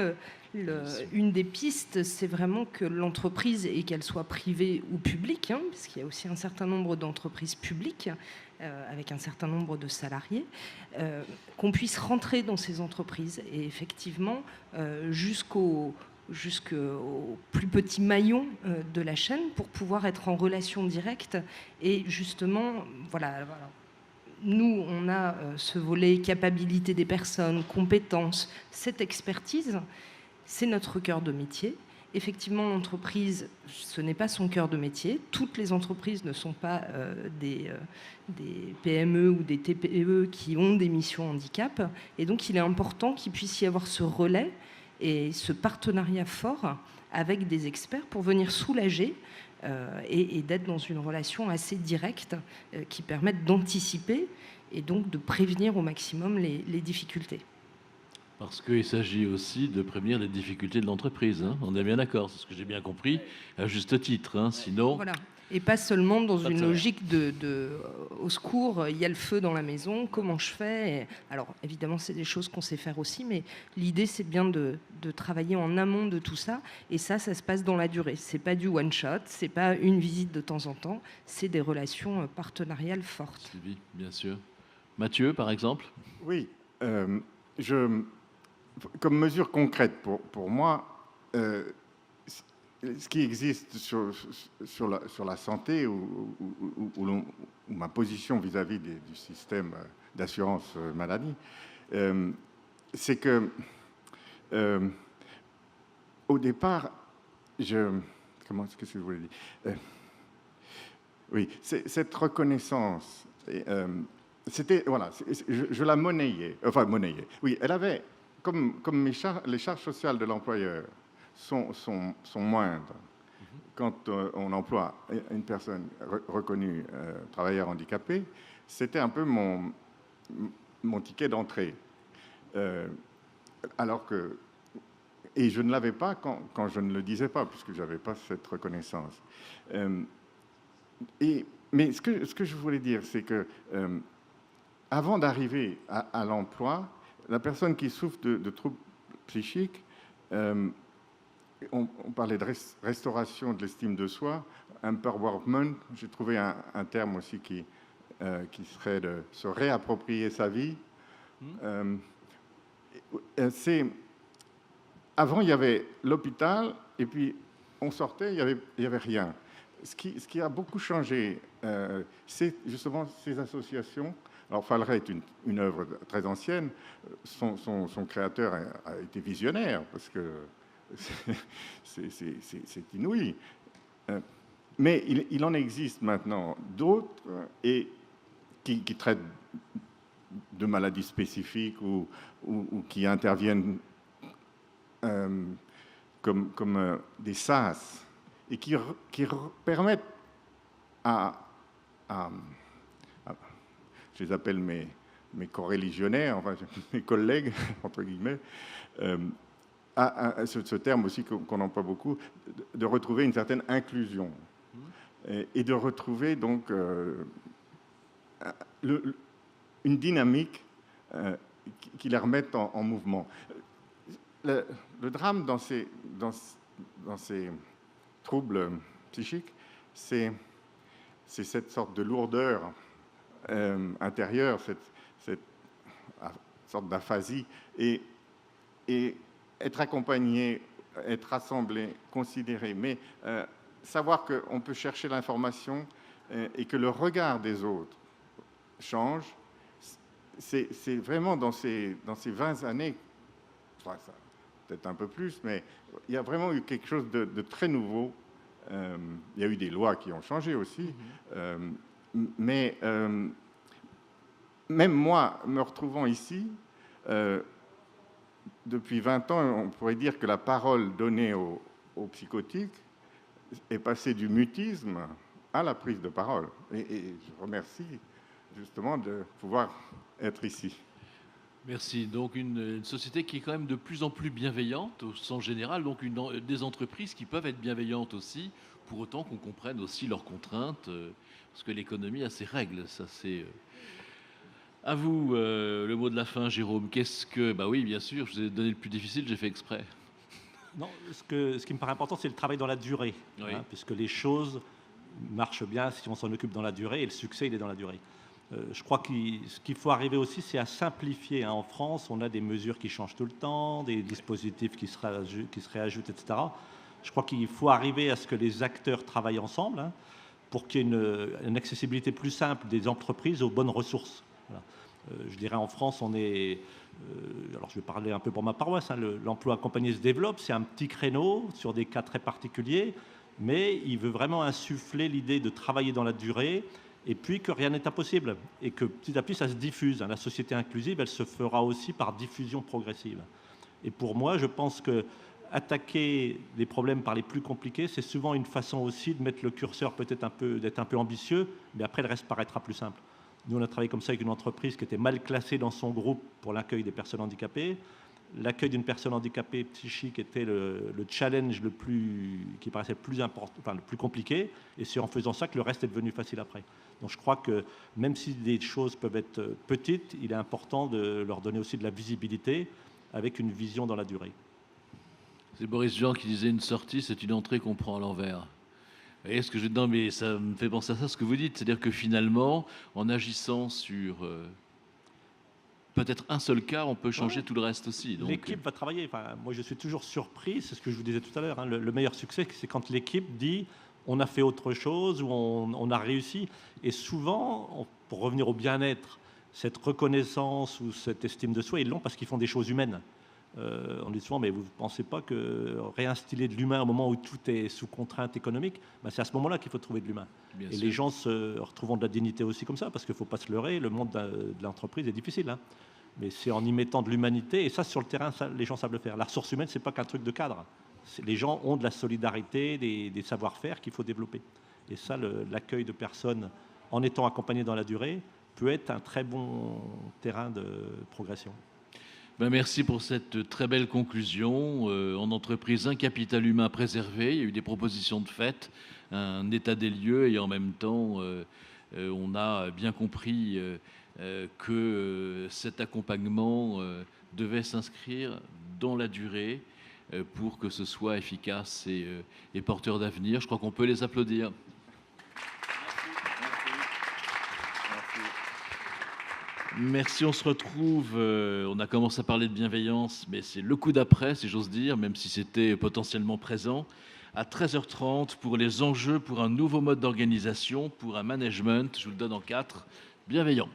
une des pistes, c'est vraiment que l'entreprise, et qu'elle soit privée ou publique, parce qu'il y a aussi un certain nombre d'entreprises publiques avec un certain nombre de salariés, qu'on puisse rentrer dans ces entreprises et effectivement jusqu'au plus petit maillon de la chaîne pour pouvoir être en relation directe et justement, voilà. Nous, on a ce volet capacité des personnes, compétences, cette expertise, c'est notre cœur de métier. Effectivement, l'entreprise, ce n'est pas son cœur de métier. Toutes les entreprises ne sont pas des PME ou des TPE qui ont des missions handicap. Et donc, il est important qu'il puisse y avoir ce relais et ce partenariat fort avec des experts pour venir soulager et d'être dans une relation assez directe qui permette d'anticiper et donc de prévenir au maximum les difficultés. Parce qu'il s'agit aussi de prévenir les difficultés de l'entreprise. On est bien d'accord, c'est ce que j'ai bien compris, à juste titre. Sinon... Voilà. Et pas seulement dans une logique au secours, il y a le feu dans la maison, comment je fais? Alors évidemment, c'est des choses qu'on sait faire aussi, mais l'idée, c'est bien de travailler en amont de tout ça. Et ça se passe dans la durée. C'est pas du one shot, c'est pas une visite de temps en temps, c'est des relations partenariales fortes. Sylvie, bien sûr. Mathieu, par exemple? Oui, comme mesure concrète pour moi, ce qui existe sur la santé ou ma position vis-à-vis du système d'assurance maladie, c'est que au départ, qu'est-ce que je voulais dire? Oui, cette reconnaissance, c'était, voilà, je la monnayais, oui, elle avait, comme les charges sociales de l'employeur sont moindres quand on emploie une personne reconnue travailleur handicapé, c'était un peu mon ticket d'entrée. Alors que Et je ne l'avais pas quand je ne le disais pas, puisque je n'avais pas cette reconnaissance. Mais ce que je voulais dire, c'est que avant d'arriver à l'emploi, la personne qui souffre de troubles psychiques, on parlait de restauration de l'estime de soi, empowerment, j'ai trouvé un terme aussi qui serait de se réapproprier sa vie. Avant, il y avait l'hôpital, et puis on sortait, il y avait rien. Ce qui a beaucoup changé, c'est justement ces associations. Alors, Falleret est une œuvre très ancienne. Son créateur a été visionnaire, parce que c'est inouï. Mais il en existe maintenant d'autres et qui traitent de maladies spécifiques ou qui interviennent comme des SAS et qui permettent je les appelle mes coreligionnaires, enfin mes collègues, entre guillemets, ce terme aussi qu'on emploie beaucoup, de retrouver une certaine inclusion et de retrouver donc une dynamique qui les remette en mouvement. Le drame dans ces troubles psychiques, c'est cette sorte de lourdeur intérieure, cette sorte d'aphasie, et être accompagné, être rassemblé, considéré, mais savoir qu'on peut chercher l'information et que le regard des autres change, c'est vraiment dans ces 20 années, enfin, peut-être un peu plus, mais il y a vraiment eu quelque chose de très nouveau. Il y a eu des lois qui ont changé aussi, mais même moi, me retrouvant ici, depuis 20 ans, on pourrait dire que la parole donnée aux psychotiques est passée du mutisme à la prise de parole. Et je remercie justement de pouvoir être ici. Merci. Donc une société qui est quand même de plus en plus bienveillante au sens général, donc des entreprises qui peuvent être bienveillantes aussi, pour autant qu'on comprenne aussi leurs contraintes, parce que l'économie a ses règles. Ça, c'est à vous le mot de la fin, Jérôme. Bah oui, bien sûr, je vous ai donné le plus difficile, j'ai fait exprès. Non, ce qui me paraît important, c'est le travail dans la durée, Oui. Puisque les choses marchent bien si on s'en occupe dans la durée, et le succès, il est dans la durée. Je crois que ce qu'il faut arriver aussi, c'est à simplifier. En France, on a des mesures qui changent tout le temps, des dispositifs qui se réajoutent, etc. Je crois qu'il faut arriver à ce que les acteurs travaillent ensemble, pour qu'il y ait une accessibilité plus simple des entreprises aux bonnes ressources. Voilà. Je dirais en France, on est... alors je vais parler un peu pour ma paroisse, l'emploi accompagné se développe, c'est un petit créneau sur des cas très particuliers, mais il veut vraiment insuffler l'idée de travailler dans la durée, et puis que rien n'est impossible, et que petit à petit ça se diffuse. La société inclusive, elle se fera aussi par diffusion progressive. Et pour moi, je pense que attaquer les problèmes par les plus compliqués, c'est souvent une façon aussi de mettre le curseur, peut-être d'être un peu ambitieux, mais après le reste paraîtra plus simple. Nous, on a travaillé comme ça avec une entreprise qui était mal classée dans son groupe pour l'accueil des personnes handicapées. L'accueil d'une personne handicapée psychique était le challenge qui paraissait le plus important, enfin le plus compliqué, et c'est en faisant ça que le reste est devenu facile après. Donc je crois que même si des choses peuvent être petites, il est important de leur donner aussi de la visibilité avec une vision dans la durée. C'est Boris Vian qui disait: une sortie, c'est une entrée qu'on prend à l'envers. Vous voyez ce que non, mais ça me fait penser à ça, ce que vous dites. C'est-à-dire que finalement, en agissant sur peut-être un seul cas, on peut changer tout le reste aussi. L'équipe va travailler. Enfin, moi, je suis toujours surpris, c'est ce que je vous disais tout à l'heure. Le meilleur succès, c'est quand l'équipe dit on a fait autre chose ou on a réussi. Et souvent, pour revenir au bien-être, cette reconnaissance ou cette estime de soi, ils l'ont parce qu'ils font des choses humaines. On dit souvent, mais vous ne pensez pas que réinstiller de l'humain au moment où tout est sous contrainte économique, c'est à ce moment-là qu'il faut trouver de l'humain. Bien et sûr. les gens se retrouvent de la dignité aussi comme ça, parce qu'il ne faut pas se leurrer, le monde de l'entreprise est difficile. Mais c'est en y mettant de l'humanité, et ça sur le terrain, les gens savent le faire. La ressource humaine, ce n'est pas qu'un truc de cadre. Les gens ont de la solidarité, des savoir-faire qu'il faut développer. Et ça, l'accueil de personnes en étant accompagné dans la durée peut être un très bon terrain de progression. Ben, merci pour cette très belle conclusion. En entreprise, un capital humain préservé. Il y a eu des propositions de fait, un état des lieux et en même temps, on a bien compris que cet accompagnement devait s'inscrire dans la durée pour que ce soit efficace et porteur d'avenir. Je crois qu'on peut les applaudir. Merci, on se retrouve. On a commencé à parler de bienveillance, mais c'est le coup d'après, si j'ose dire, même si c'était potentiellement présent, à 13h30 pour les enjeux pour un nouveau mode d'organisation, pour un management, je vous le donne en 4, bienveillant.